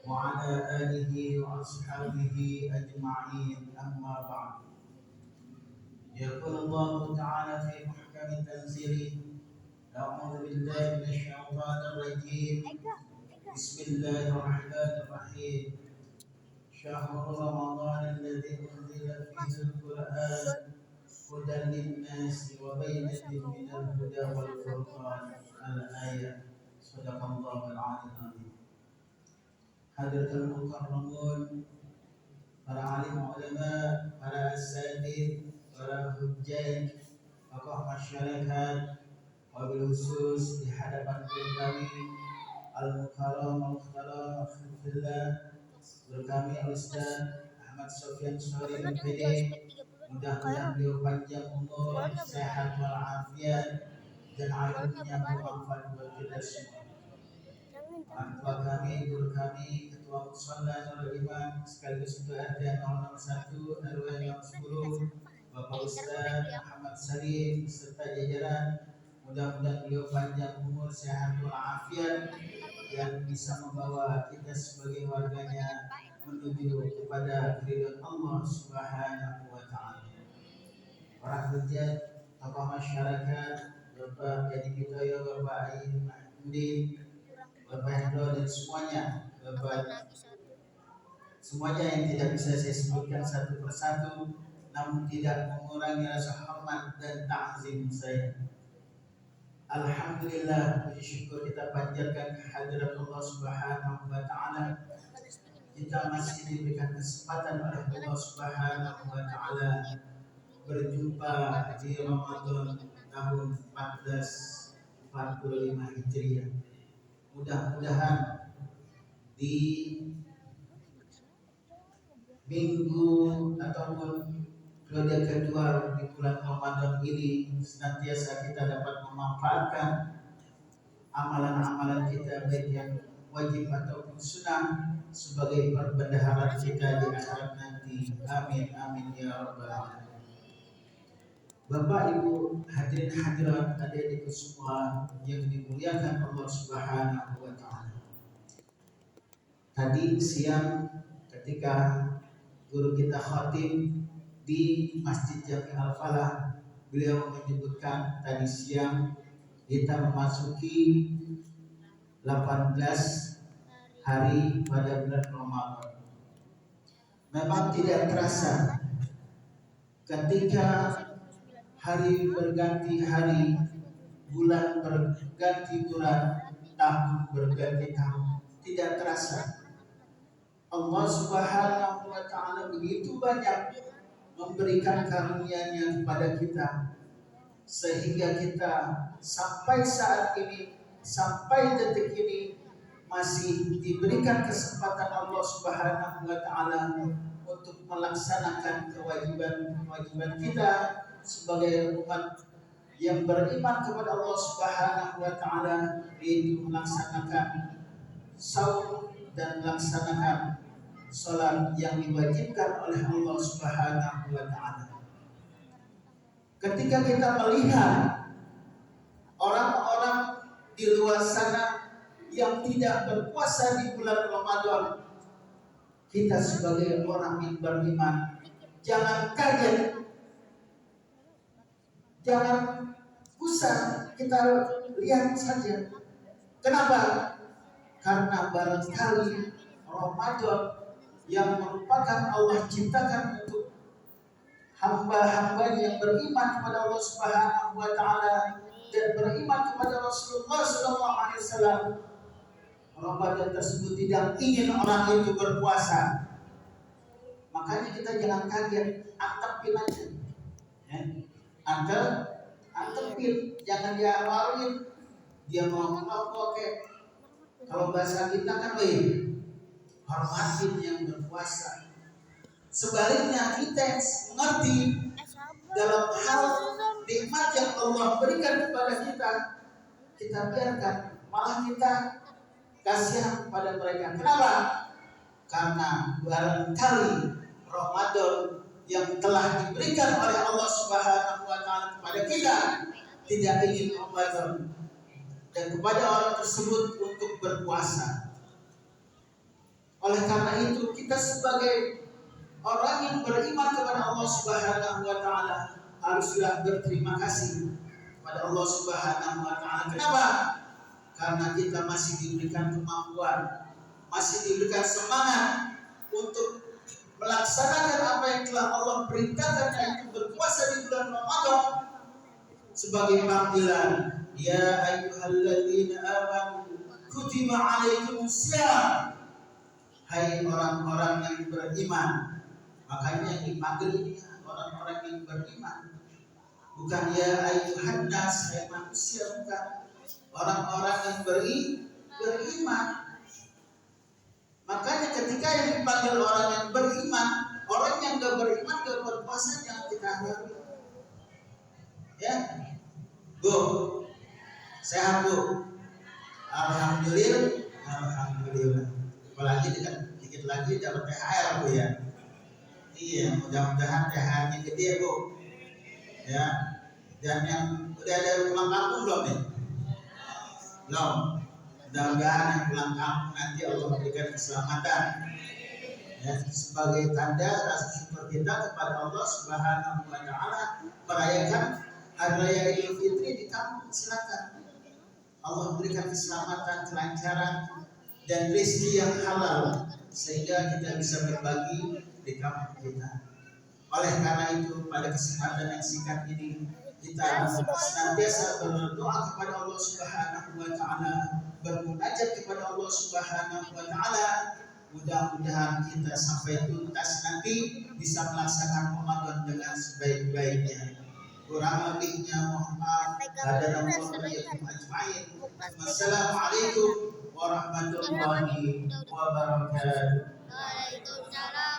وعلى آله وأصحابه أجمعين أما بعد. يقول الله تعالى في محكم تنزيله: أعوذ بالله من الشيطان الرجيم. بسم الله الرحمن الرحيم. شهر رمضان الذي أنزل فيه القرآن هدى للناس وبينة من الهدى والفرقان. الآية. صدق الله العلي العظيم. Hadirin mukarramun, para alim ulama, para asatidz, para hujjaj, tokoh masyarakat, wabil khusus di hadapan kami al-mukarram al-muhtaram alhamdulillah, guru kami Al-Ustaz Ahmad Sofyan Sori MPD. Mudah-mudahan beliau panjang umur, sehat walafiat, dan ilmunya bermanfaat buat kita semua. Orang tua kami, guru kami, ketua musalla Nurul Iman, sekaligus ketua RT 001 RW 010, Bapak Ustaz Muhammad Salim serta jajaran. Mudah-mudahan beliau panjang umur, sehat walafiat, yang bisa membawa kita sebagai warganya menuju kepada keridhaan Allah Subhanahu wa taala. Para hujjah, tokoh masyarakat, Bapak Edi Bitoyo, Bapak Ain Mahmudin, Bapak Hendro, dan semuanya yang tidak bisa saya sebutkan satu persatu, namun tidak mengurangi rasa hormat dan ta'zim saya. Alhamdulillah, puji syukur kita panjatkan kehadirat Allah Subhanahu wa taala. Kita masih diberikan kesempatan oleh Allah Subhanahu wa taala berjumpa di Ramadan tahun 1445 Hijriah. Mudah-mudahan di minggu ataupun periode kedua di bulan Ramadan ini senantiasa kita dapat memanfaatkan amalan-amalan kita, baik yang wajib ataupun sunnah, sebagai perbendaharaan kita di akhirat nanti. Amin amin ya rabbal alamin. Bapak Ibu hadirin hadirat adik-adik semua yang dimuliakan Allah Subhanahu wa taala. Tadi siang ketika guru kita khatib di Masjid Jami Al-Falah, beliau menyebutkan tadi siang kita memasuki 18 hari pada bulan Ramadan. Memang tidak terasa ketika hari berganti hari, bulan berganti bulan, tahun berganti tahun, tidak terasa. Allah Subhanahu wa taala begitu banyak memberikan karunia-Nya kepada kita, sehingga kita sampai saat ini, sampai detik ini masih diberikan kesempatan Allah Subhanahu wa taala untuk melaksanakan kewajiban kita sebagai umat yang beriman kepada Allah Subhanahu wa taala, yaitu melaksanakan saum dan melaksanakan salat yang diwajibkan oleh Allah Subhanahu wa taala. Ketika kita melihat orang-orang di luar sana yang tidak berpuasa di bulan Ramadan, kita sebagai orang yang beriman jangan kaget, jangan gusar, kita lihat saja. Kenapa? Karena barangkali Ramadan yang merupakan Allah ciptakan untuk hamba-hamba yang beriman kepada Allah Subhanahu wa taala dan beriman kepada Rasulullah sallallahu alaihi wasallam, Ramadan tersebut tidak ingin orang itu berpuasa. Makanya kita jangan kaget, antepin aja. Ya. Antepin, jangan diawalin dia mau oke. Kalau bahasa kita kan hormatin yang berpuasa. Sebaliknya kita mengerti dalam hal nikmat yang Allah berikan kepada kita, kita biarkan, malah kita kasihan kepada mereka. Kenapa? Karena barangkali Ramadan yang telah diberikan oleh Allah Subhanahu wa taala kepada kita tidak ingin Ramadan dan kepada orang tersebut untuk berpuasa. Oleh karena itu kita sebagai orang yang beriman kepada Allah Subhanahu wa taala haruslah berterima kasih kepada Allah Subhanahu wa taala. Kenapa? Karena kita masih diberikan kemampuan, masih diberikan semangat untuk melaksanakan apa yang telah Allah perintahkan, yaitu berpuasa di bulan Ramadan sebagai panggilan. Ya ayyuhalladzina amanu kutiba alaikumusiyam. Hai orang-orang yang beriman. Makanya yang dipanggil ini orang-orang yang beriman. Bukan ya ayyuhan nas, hai manusia, bukan. Orang-orang yang beriman. Makanya ketika yang dipanggil orang yang beriman, orang yang gak beriman gak berpuasa jangan kita hargai. Ya, Bu, sehat Bu. Alhamdulillah, alhamdulillah. Apalagi dikit lagi dapat THR Bu ya. Iya, mudah-mudahan THR-nya gede Bu. Ya, dan yang udah ada pulang kampung belum nih? Belum. Mudah-mudahan yang pulang kampung nanti Allah berikan keselamatan. Ya, sebagai tanda rasa syukur kita kepada Allah Subhanahu wa taala merayakan hari raya Idul Fitri di kampung, silakan. Allah berikan keselamatan, kelancaran dan rezeki yang halal sehingga kita bisa berbagi di kampung kita. Oleh karena itu pada kesempatan yang singkat ini kita senantiasa berdoa kepada Allah Subhanahu wa taala, bermunajat kepada Allah Subhanahu wa taala. Mudah-mudahan kita sampai tuntas nanti bisa melaksanakan Ramadan dengan sebaik-baiknya. Kurang lebihnya mohon maaf. Wassalamualaikum warahmatullahi wabarakatuh. Waalaikumsalam.